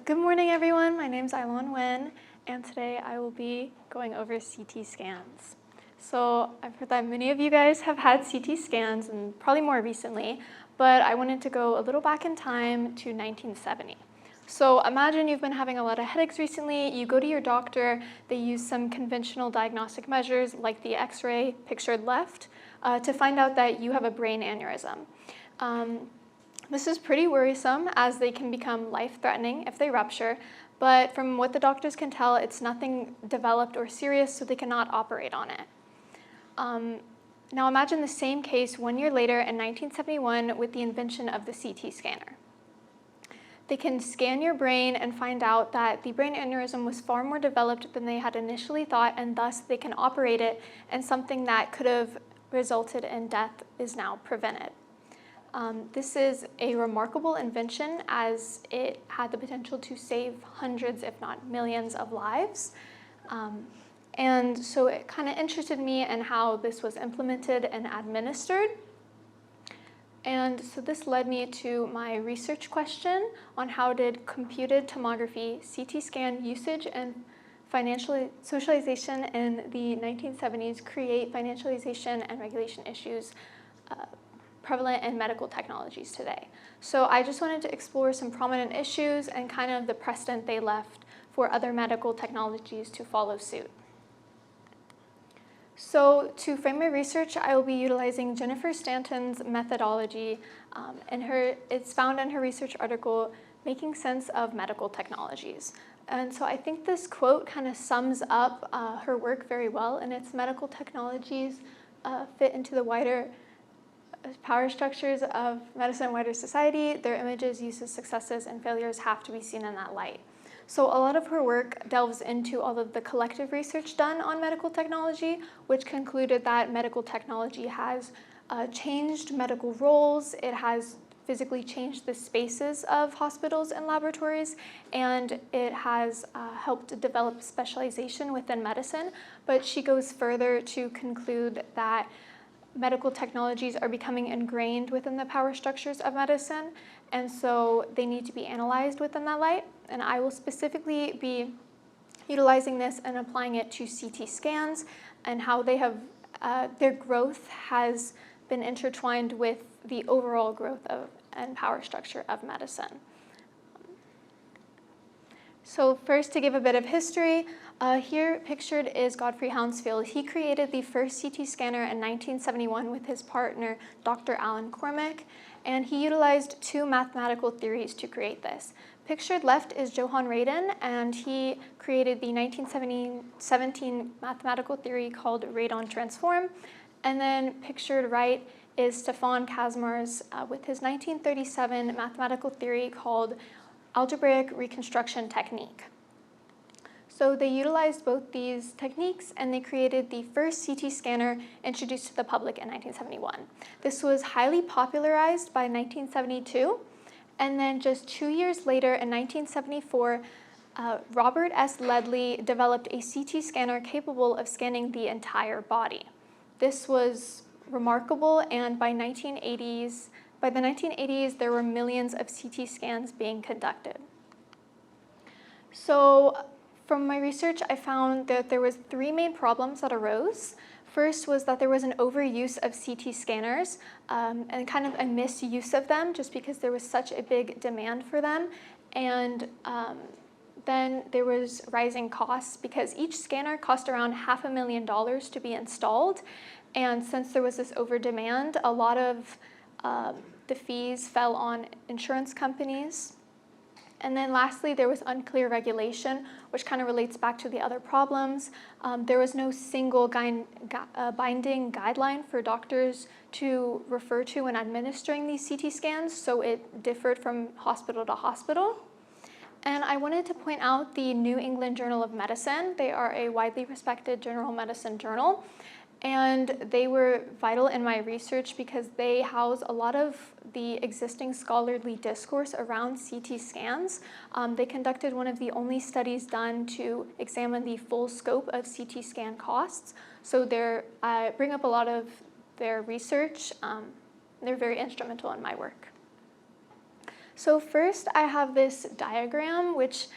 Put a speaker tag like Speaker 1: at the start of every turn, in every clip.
Speaker 1: Good morning, everyone. My name is Ailon Wen, and today I will be going over CT scans. So I've heard that many of you guys have had CT scans, and probably more recently, but I wanted to go a little back in time to 1970. So imagine you've been having a lot of headaches recently, you go to your doctor, they use some conventional diagnostic measures like the X-ray pictured left to find out that you have a brain aneurysm. This is pretty worrisome as they can become life-threatening if they rupture, but from what the doctors can tell, it's nothing developed or serious, so they cannot operate on it. Now imagine the same case 1 year later in 1971 with the invention of the CT scanner. They can scan your brain and find out that the brain aneurysm was far more developed than they had initially thought, and thus they can operate it, and something that could have resulted in death is now prevented. This is a remarkable invention as it had the potential to save hundreds, if not millions, of lives. And so it kind of interested me in how this was implemented and administered. And so this led me to my research question on how did computed tomography, CT scan usage, and financial socialization in the 1970s create financialization and regulation issues prevalent in medical technologies today. So I just wanted to explore some prominent issues and kind of the precedent they left for other medical technologies to follow suit. So to frame my research, I will be utilizing Jennifer Stanton's methodology, and it's found in her research article, Making Sense of Medical Technologies. And so I think this quote kind of sums up her work very well, and its medical technologies fit into the wider power structures of medicine and wider society. Their images, uses, successes, and failures have to be seen in that light. So a lot of her work delves into all of the collective research done on medical technology, which concluded that medical technology has changed medical roles, it has physically changed the spaces of hospitals and laboratories, and it has helped develop specialization within medicine. But she goes further to conclude that medical technologies are becoming ingrained within the power structures of medicine, and so they need to be analyzed within that light. And I will specifically be utilizing this and applying it to CT scans and how they have, their growth has been intertwined with the overall growth of and power structure of medicine. So first, to give a bit of history, here pictured is Godfrey Hounsfield. He created the first CT scanner in 1971 with his partner, Dr. Alan Cormack, and he utilized two mathematical theories to create this. Pictured left is Johann Radon, and he created the 1917 mathematical theory called radon transform. And then pictured right is Stefan Kazmar's with his 1937 mathematical theory called algebraic reconstruction technique. So they utilized both these techniques, and they created the first CT scanner introduced to the public in 1971. This was highly popularized by 1972, and then just 2 years later in 1974, Robert S. Ledley developed a CT scanner capable of scanning the entire body. This was remarkable, and by the 1980s, there were millions of CT scans being conducted. So from my research, I found that there was three main problems that arose. First was that there was an overuse of CT scanners and kind of a misuse of them just because there was such a big demand for them. And then there was rising costs because each scanner cost around $500,000 to be installed. And since there was this over demand, a lot of the fees fell on insurance companies. And then lastly, there was unclear regulation, which kind of relates back to the other problems. There was no single binding guideline for doctors to refer to when administering these CT scans, so it differed from hospital to hospital. And I wanted to point out the New England Journal of Medicine. They are a widely respected general medicine journal. And they were vital in my research because they house a lot of the existing scholarly discourse around CT scans. They conducted one of the only studies done to examine the full scope of CT scan costs. So I bring up a lot of their research. They're very instrumental in my work. So first I have this diagram which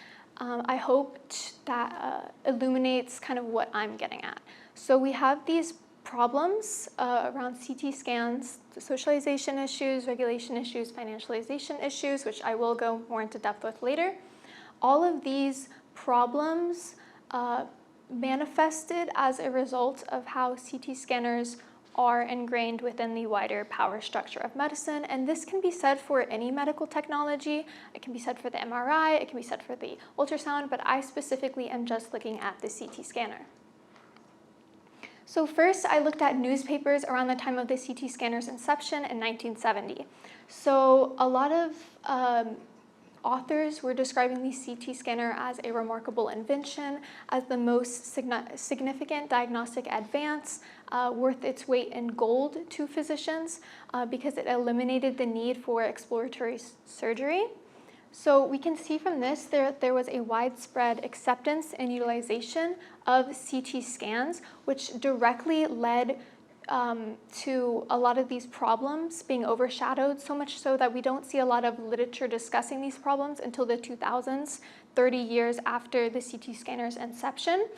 Speaker 1: I hope that illuminates kind of what I'm getting at. So we have these problems around CT scans, the socialization issues, regulation issues, financialization issues, which I will go more into depth with later. All of these problems manifested as a result of how CT scanners are ingrained within the wider power structure of medicine, and this can be said for any medical technology. It can be said for the MRI, it can be said for the ultrasound, but I specifically am just looking at the CT scanner. So first, I looked at newspapers around the time of the CT scanner's inception in 1970. So a lot of authors were describing the CT scanner as a remarkable invention, as the most significant diagnostic advance, worth its weight in gold to physicians because it eliminated the need for exploratory surgery. So we can see from this there was a widespread acceptance and utilization of CT scans, which directly led to a lot of these problems being overshadowed, so much so that we don't see a lot of literature discussing these problems until the 2000s, 30 years after the CT scanner's inception.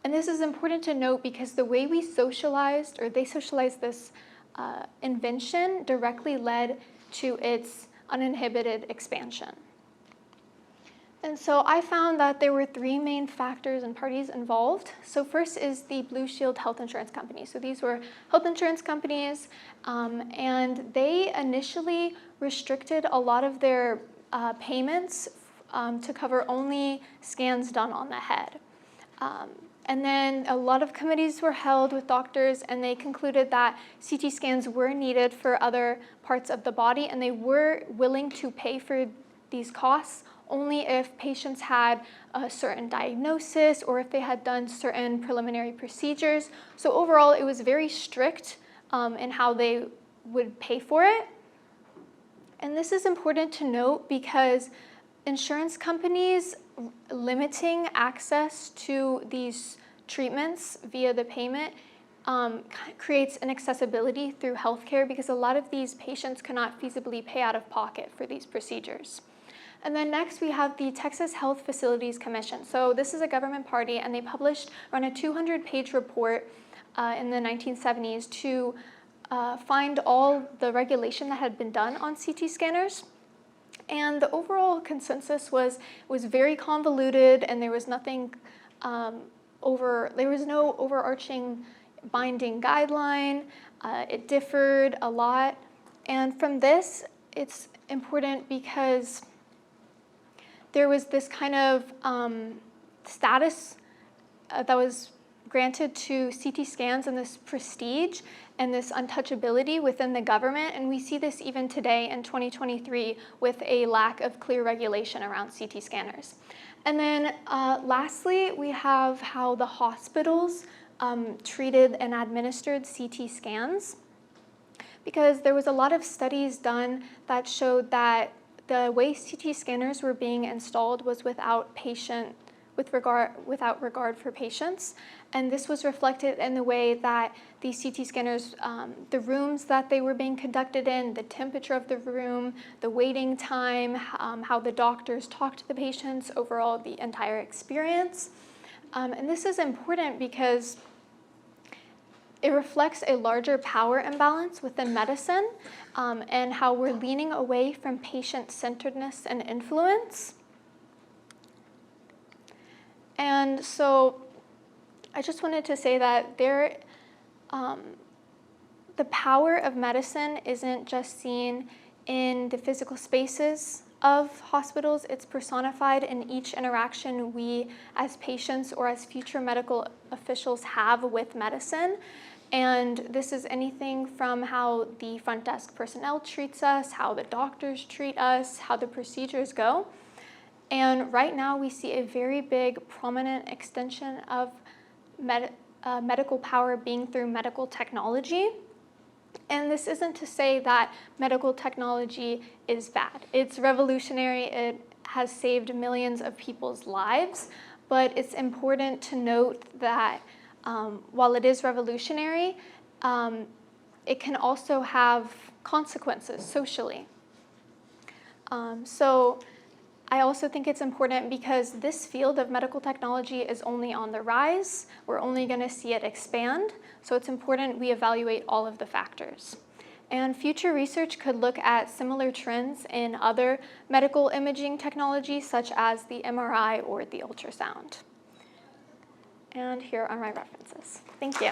Speaker 1: And this is important to note because the way we socialized, or they socialized this invention, directly led to its uninhibited expansion. And so I found that there were three main factors and parties involved. So first is the Blue Shield health insurance company. So these were health insurance companies, and they initially restricted a lot of their payments to cover only scans done on the head. And then a lot of committees were held with doctors, and they concluded that CT scans were needed for other parts of the body, and they were willing to pay for these costs only if patients had a certain diagnosis or if they had done certain preliminary procedures. So overall, it was very strict in how they would pay for it. And this is important to note because insurance companies limiting access to these treatments via the payment creates inaccessibility through healthcare because a lot of these patients cannot feasibly pay out of pocket for these procedures. And then next we have the Texas Health Facilities Commission. So this is a government party, and they published around a 200-page report in the 1970s to find all the regulation that had been done on CT scanners. And the overall consensus was very convoluted, and there was nothing there was no overarching binding guideline. It differed a lot. And from this, it's important because there was this kind of status that was granted to CT scans and this prestige and this untouchability within the government. And we see this even today in 2023 with a lack of clear regulation around CT scanners. And then lastly, we have how the hospitals treated and administered CT scans, because there was a lot of studies done that showed that the way CT scanners were being installed was without regard for patients, and this was reflected in the way that the CT scanners, the rooms that they were being conducted in, the temperature of the room, the waiting time, how the doctors talked to the patients, overall the entire experience. And this is important because it reflects a larger power imbalance within medicine and how we're leaning away from patient-centeredness and influence. And so I just wanted to say that the power of medicine isn't just seen in the physical spaces of hospitals. It's personified in each interaction we as patients or as future medical officials have with medicine. And this is anything from how the front desk personnel treats us, how the doctors treat us, how the procedures go. And right now we see a very big prominent extension of medical power being through medical technology. And this isn't to say that medical technology is bad. It's revolutionary. It has saved millions of people's lives. But it's important to note that while it is revolutionary, it can also have consequences socially. So I also think it's important because this field of medical technology is only on the rise. We're only going to see it expand. So it's important we evaluate all of the factors. And future research could look at similar trends in other medical imaging technologies, such as the MRI or the ultrasound. And here are my references. Thank you.